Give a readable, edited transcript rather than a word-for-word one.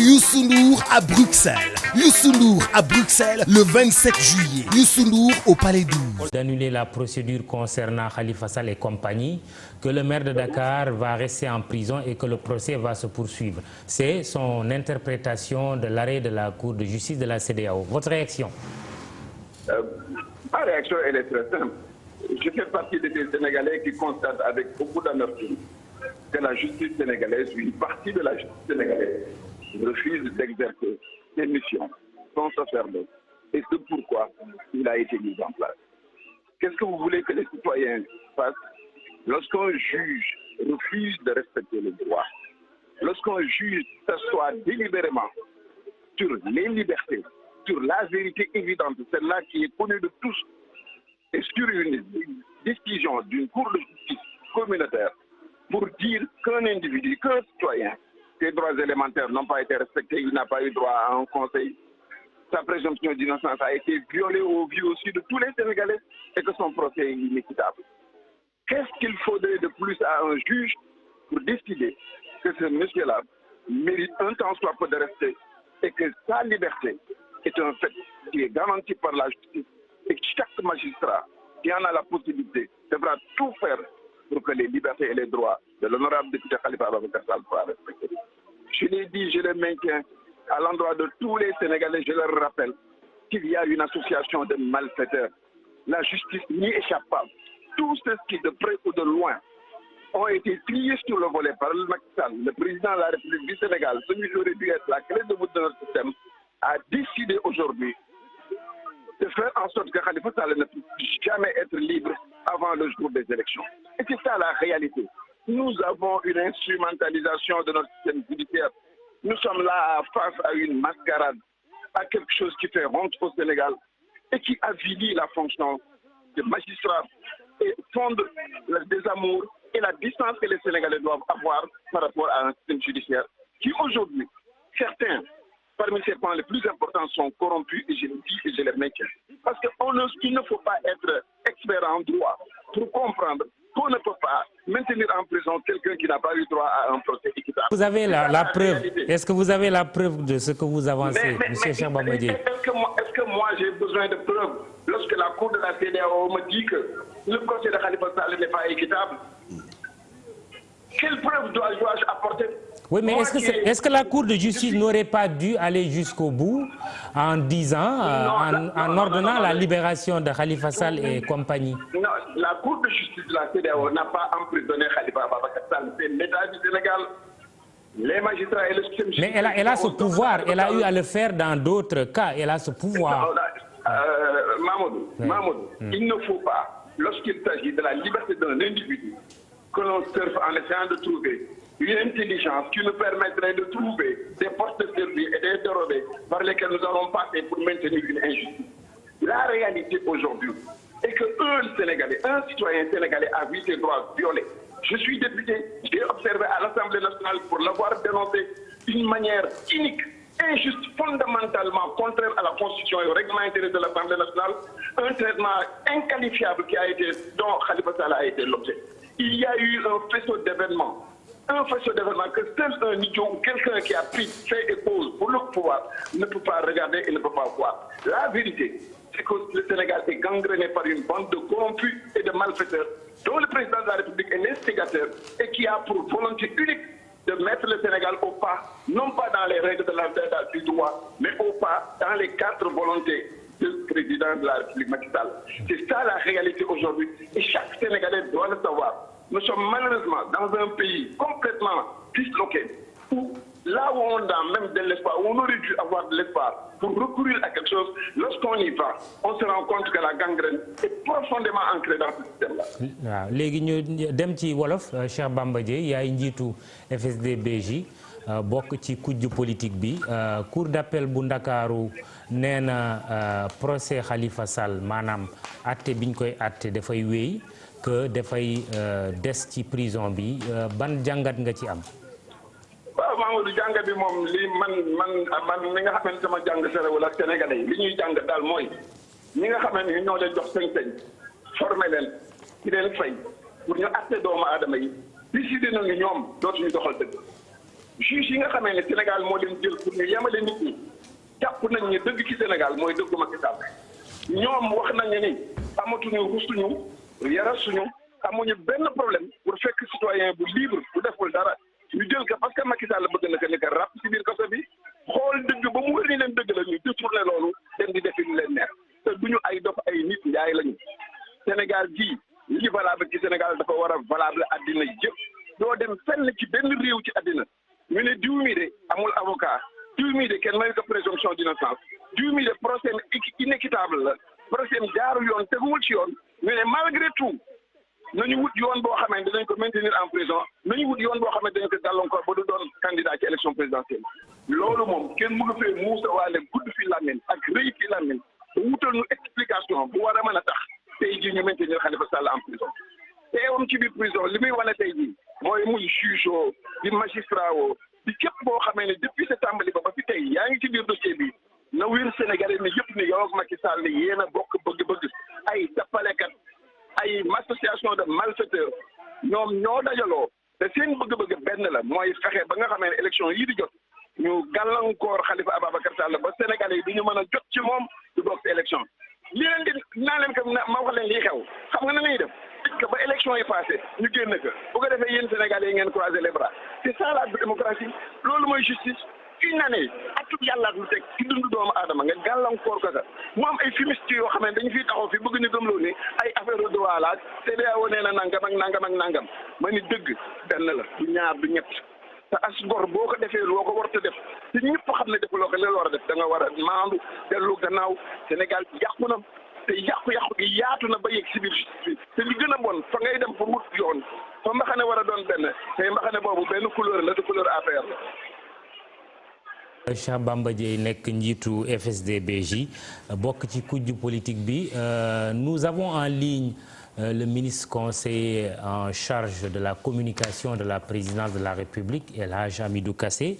Youssou Ndour à Bruxelles. Youssou Ndour à Bruxelles le 27 juillet. Youssou Ndour au Palais 12. D'annuler la procédure concernant Khalifa Sall et compagnie, que le maire de Dakar va rester en prison et que le procès va se poursuivre. C'est son interprétation de l'arrêt de la Cour de justice de la CEDEAO. Votre réaction? Ma réaction, elle est très simple. Je fais partie des Sénégalais qui constatent avec beaucoup d'amertume que la justice sénégalaise, une partie de la justice sénégalaise, refuse d'exercer ses missions, son sacerdoce. Et c'est pourquoi il a été mis en place. Qu'est-ce que vous voulez que les citoyens fassent lorsqu'un juge refuse de respecter le droit, lorsqu'un juge s'assoit délibérément sur les libertés, sur la vérité évidente, celle-là qui est connue de tous, et sur une décision d'une cour de justice communautaire pour dire qu'un individu, qu'un citoyen, ses droits élémentaires n'ont pas été respectés, il n'a pas eu droit à un conseil, sa présomption d'innocence a été violée au vu aussi de tous les Sénégalais et que son procès est inéquitable. Qu'est-ce qu'il faudrait de plus à un juge pour décider que ce monsieur-là mérite un temps soit peu de respect et que sa liberté est un fait qui est garanti par la justice et que chaque magistrat qui en a la possibilité devra tout faire pour que les libertés et les droits de l'honorable député Khalifa Ababacar Sall soient respectés. Je l'ai dit, je le maintiens, à l'endroit de tous les Sénégalais, je leur rappelle qu'il y a une association de malfaiteurs. La justice n'y échappe pas. Tous ceux qui, de près ou de loin, ont été triés sur le volet par le Macky Sall, le président de la République du Sénégal, celui qui aurait dû être la clé de voûte de notre système, a décidé aujourd'hui de faire en sorte que Khalifa Sall ne puisse jamais être libre avant le jour des élections. Et c'est ça la réalité. Nous avons une instrumentalisation de notre système judiciaire. Nous sommes là face à une mascarade, à quelque chose qui fait honte au Sénégal et qui avilit la fonction des magistrats et fonde le désamour et la distance que les Sénégalais doivent avoir par rapport à un système judiciaire qui aujourd'hui, certains, parmi ces points les plus importants sont corrompus et je le dis et je les maintiens. Parce qu'il ne faut pas être expert en droit pour comprendre qu'on ne peut pas maintenir en prison quelqu'un qui n'a pas eu droit à un procès équitable. Vous avez la preuve. Est-ce que vous avez la preuve de ce que vous avancez, M. Cheikh Bamba Dièye? Est-ce que moi j'ai besoin de preuves lorsque la Cour de la CEDEAO me dit que le procès de Khalifa Sall n'est pas équitable? Quelle preuve dois-je apporter? Oui, mais est-ce que la Cour de justice n'aurait pas dû aller jusqu'au bout en disant, en ordonnant la libération de Khalifa Sall et compagnie? Non, la Cour de justice de la CEDEAO n'a pas emprisonné Khalifa Ababacar Sall. C'est l'État du Sénégal, les magistrats et le système judiciaire. Mais elle a ce pouvoir, elle a eu à le faire dans d'autres cas, elle a ce pouvoir. Mahmoud, il ne faut pas, lorsqu'il s'agit de la liberté d'un individu, que l'on surfe en essayant de trouver une intelligence qui nous permettrait de trouver des postes de service et des dérobés par lesquels nous allons passer pour maintenir une injustice. La réalité aujourd'hui est qu'un Sénégalais, un citoyen sénégalais a vu ses droits violés. Je suis député, j'ai observé à l'Assemblée nationale pour l'avoir dénoncé d'une manière unique, injuste, fondamentalement contraire à la Constitution et au règlement intérieur de l'Assemblée nationale, un traitement inqualifiable dont Khalifa Sall a été l'objet. Il y a eu un faisceau d'événements. Un faisceau d'événements que seul un idiot ou quelqu'un qui a pris fait et cause pour le pouvoir ne peut pas regarder et ne peut pas voir. La vérité, c'est que le Sénégal est gangréné par une bande de corrompus et de malfaiteurs dont le président de la République est l'instigateur et qui a pour volonté unique de mettre le Sénégal au pas, non pas dans les règles du droit, mais au pas dans les quatre volontés du président de la République Macky Sall. C'est ça la réalité aujourd'hui et chaque Sénégalais doit le savoir. Nous sommes malheureusement dans un pays complètement disloqué, où là où on a même de l'espoir, où on aurait dû avoir de l'espoir pour recourir à quelque chose, lorsqu'on y va, on se rend compte que la gangrène est profondément ancrée dans ce système-là. waaw léegi ñu dem ci wolof Cheikh Bamba Dièye yaay njiitu FSD/BJ bokk ci kujju politique bi cour d'appel bu Ndakaaru nee na procès Khalifa Sall maanaam àtte biñ koy àtte dafay wéy que dafay des ci prison bi ban jàngat nga ci am? waaw Mamadou jàngat bi moom li man mi nga xam ne sama jàng serewul ak sénégalais yi li ñuy jàng daal mooy ñi nga xam ne ñoo leen jox sañ-sañ formé leen ci leen fay pour ñu àtte doomu aadama yi décidé nañu ñoom dootuñu doxal dëgg juge yi nga xamee ne Sénégal moo leen jël pour ñu yemale nit ñi jàpp nañ ne dëgg ci Sénégal mooy dëggu Macky Sall ñoom wax nañ ne ni amatuñu rusuñu yarasuñu amuñu benn problème pour fekk citoyen bu libre bu deful dara ñu jël ko parce que Macky Sall bëgg na ko ni ko ràpp ci biir kaso bi xool dëgg ba mu wër ni leen dëgg la ñu détourné loolu dem di defi lu leen neex te duñu ay dof ay nit njaay lañu Sénégal gii li valable ci Sénégal dafa war a valable addina yëpp doo dem fenn ci benn réew ci addina ñu ne diw mii de amul avocat diw mii de kenn mayu ko présomption d'innocence diw mii de procès inéquitable la procès jaarul yoon teguwul ci yoon ñu ne malgré tout nañu wut yoon boo xamante dañ ko maintenir en prison nañu wut yoon boo xamante dañ ko gàllankoor ba du doon candidat ci élection présidentielle loolu moom kenn mu nga fee muusa waale gudd fi làmmiñ ak rëy fi làmmiñ ba wutal ñu explication bu war a mën a tax tey jii ñu maintenir Khalifa Sall en prison teewam ci biir prison li muy wane tey jii mooy muy juge oo di magistrat oo di képp boo xamee ne depuis sa tàmbali ba fi tey yaa ngi ci biir dossier bi na wér Sénégalais ne yëpp ni yow ak Macky Sall ne yéen a bokk bëgg-bëgg ay tappalekat ay association de malfaiteurs ñoom ñoo dajaloo te seen bëgg-bëgg benn la mooy fexe ba nga xamee ne élection yii di jot ñu gàllankoor Khalifa Ababacar Sall ba Sénégalais yi du ñu mën a jot ci moom du bokk ci élection li leen di naa leen ko ma wax leen lii xew xam nga na ñuy def que ba élection yi passé ñu génn ko bu ko defee yéen Sénégalais yi ngeen croiser les bras c'est ça la démocratie loolu mooy justice une année atub yàlla lu teg ci dundu doomu aadama nga gàllankoor ko ka mu am ay fumiste yoo xam ne dañu fiy taxaw fi bëgg ñu gëmloo ni ay affaire de wala CEDEAO nee na nangam ak nangam ak nangam ma ni dëgg benn la du ñaar du ñett te as gor boo ko defee loo ko war a def te ñëpp xam ne defuloo ko leen war a def da nga war a maandu dellu gannaaw Sénégal yàqu na te yàqu-yàqu gi yaatu na ba yegg si biir justice te li gën a bon fa ngay dem pour wut yoon fa mbaxane war a doon benn te mbaxane boobu benn couleur la te couleur APR la. Cheikh Bamba Dièye nekk njiitu FSD/BJ bokk ci kujju politique bi nous avons en ligne le ministre conseiller en charge de la communication de la présidence de la République El Hadj Hamidou Kassé.